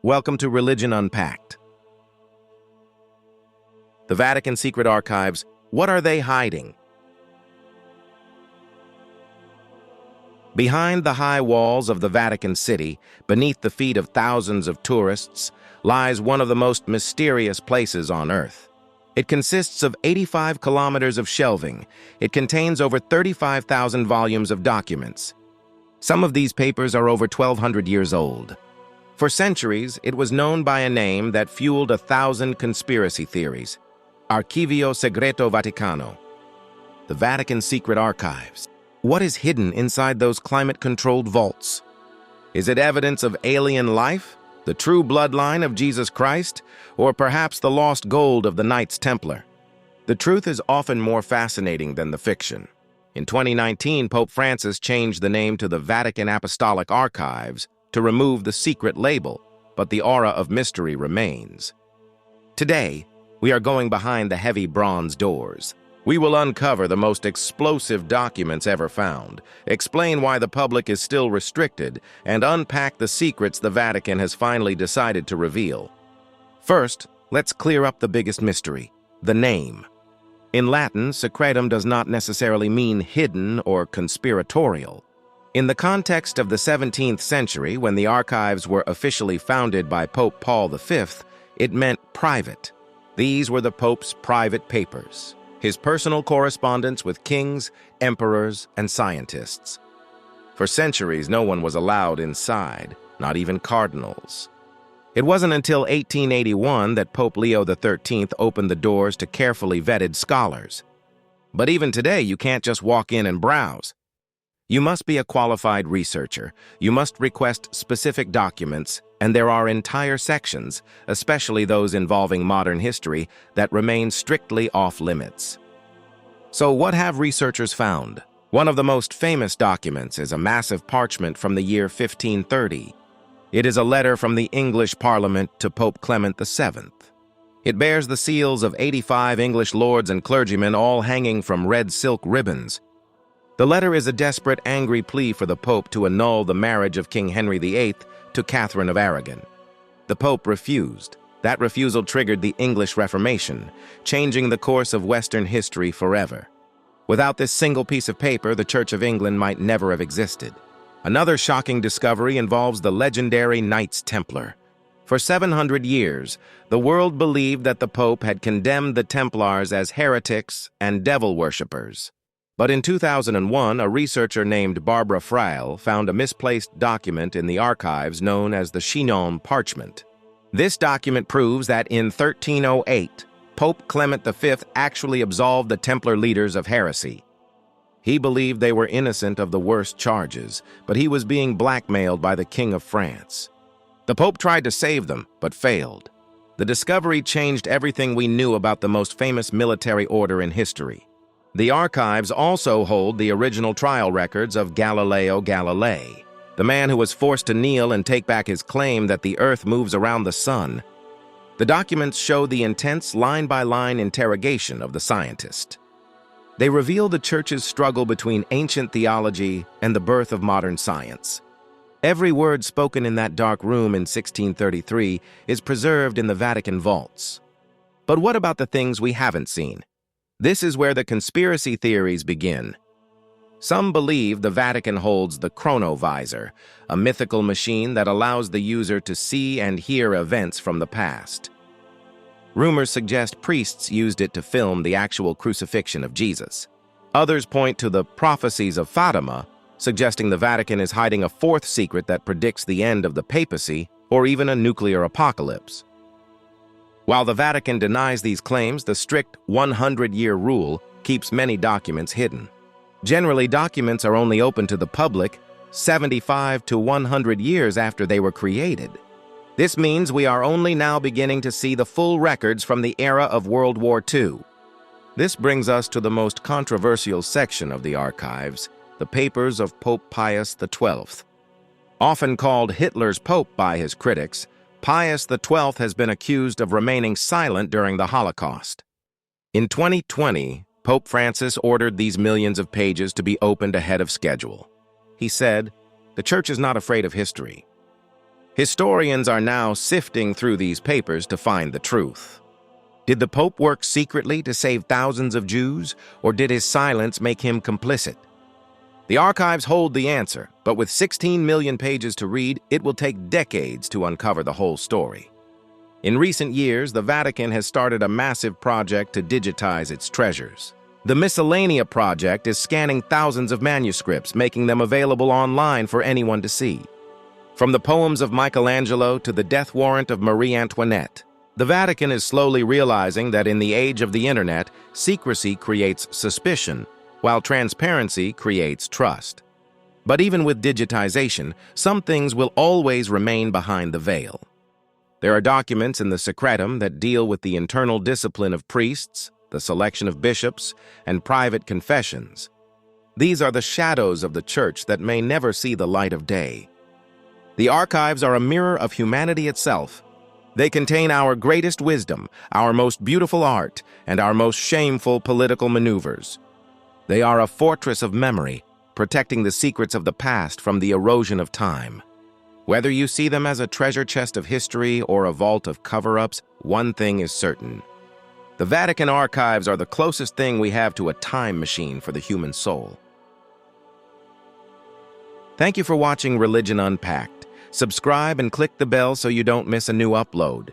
Welcome to Religion Unpacked. The Vatican Secret Archives, what are they hiding? Behind the high walls of the Vatican City, beneath the feet of thousands of tourists, lies one of the most mysterious places on Earth. It consists of 85 kilometers of shelving. It contains over 35,000 volumes of documents. Some of these papers are over 1,200 years old. For centuries, it was known by a name that fueled 1,000 conspiracy theories: Archivio Segreto Vaticano, the Vatican Secret Archives. What is hidden inside those climate-controlled vaults? Is it evidence of alien life, the true bloodline of Jesus Christ, or perhaps the lost gold of the Knights Templar? The truth is often more fascinating than the fiction. In 2019, Pope Francis changed the name to the Vatican Apostolic Archives to remove the secret label, but the aura of mystery remains. Today, we are going behind the heavy bronze doors. We will uncover the most explosive documents ever found, explain why the public is still restricted, and unpack the secrets the Vatican has finally decided to reveal. First, let's clear up the biggest mystery: the name. In Latin, secretum does not necessarily mean hidden or conspiratorial. In the context of the 17th century, when the archives were officially founded by Pope Paul V, it meant private. These were the Pope's private papers, his personal correspondence with kings, emperors, and scientists. For centuries, no one was allowed inside, not even cardinals. It wasn't until 1881 that Pope Leo XIII opened the doors to carefully vetted scholars. But even today, you can't just walk in and browse. You must be a qualified researcher, you must request specific documents, and there are entire sections, especially those involving modern history, that remain strictly off-limits. So what have researchers found? One of the most famous documents is a massive parchment from the year 1530. It is a letter from the English Parliament to Pope Clement VII. It bears the seals of 85 English lords and clergymen, all hanging from red silk ribbons. The letter is a desperate, angry plea for the Pope to annul the marriage of King Henry VIII to Catherine of Aragon. The Pope refused. That refusal triggered the English Reformation, changing the course of Western history forever. Without this single piece of paper, the Church of England might never have existed. Another shocking discovery involves the legendary Knights Templar. For 700 years, the world believed that the Pope had condemned the Templars as heretics and devil worshippers. But in 2001, a researcher named Barbara Frail found a misplaced document in the archives known as the Chinon Parchment. This document proves that in 1308, Pope Clement V actually absolved the Templar leaders of heresy. He believed they were innocent of the worst charges, but he was being blackmailed by the King of France. The Pope tried to save them, but failed. The discovery changed everything we knew about the most famous military order in history. The archives also hold the original trial records of Galileo Galilei, the man who was forced to kneel and take back his claim that the Earth moves around the sun. The documents show the intense line-by-line interrogation of the scientist. They reveal the Church's struggle between ancient theology and the birth of modern science. Every word spoken in that dark room in 1633 is preserved in the Vatican vaults. But what about the things we haven't seen? This is where the conspiracy theories begin. Some believe the Vatican holds the Chronovisor, a mythical machine that allows the user to see and hear events from the past. Rumors suggest priests used it to film the actual crucifixion of Jesus. Others point to the prophecies of Fatima, suggesting the Vatican is hiding a fourth secret that predicts the end of the papacy or even a nuclear apocalypse. While the Vatican denies these claims, the strict 100-year rule keeps many documents hidden. Generally, documents are only open to the public 75 to 100 years after they were created. This means we are only now beginning to see the full records from the era of World War II. This brings us to the most controversial section of the archives, the papers of Pope Pius XII. Often called Hitler's Pope by his critics, Pius XII has been accused of remaining silent during the Holocaust. In 2020, Pope Francis ordered these millions of pages to be opened ahead of schedule. He said, "The Church is not afraid of history. Historians are now sifting through these papers to find the truth. Did the Pope work secretly to save thousands of Jews, or did his silence make him complicit? The archives hold the answer, but with 16 million pages to read, it will take decades to uncover the whole story. In recent years, the Vatican has started a massive project to digitize its treasures. The Miscellanea Project is scanning thousands of manuscripts, making them available online for anyone to see. From the poems of Michelangelo to the death warrant of Marie Antoinette, the Vatican is slowly realizing that in the age of the internet, secrecy creates suspicion, while transparency creates trust. But even with digitization, some things will always remain behind the veil. There are documents in the Secretum that deal with the internal discipline of priests, the selection of bishops, and private confessions. These are the shadows of the Church that may never see the light of day. The archives are a mirror of humanity itself. They contain our greatest wisdom, our most beautiful art, and our most shameful political maneuvers. They are a fortress of memory, protecting the secrets of the past from the erosion of time. Whether you see them as a treasure chest of history or a vault of cover-ups, one thing is certain. The Vatican archives are the closest thing we have to a time machine for the human soul. Thank you for watching Religion Unpacked. Subscribe and click the bell so you don't miss a new upload.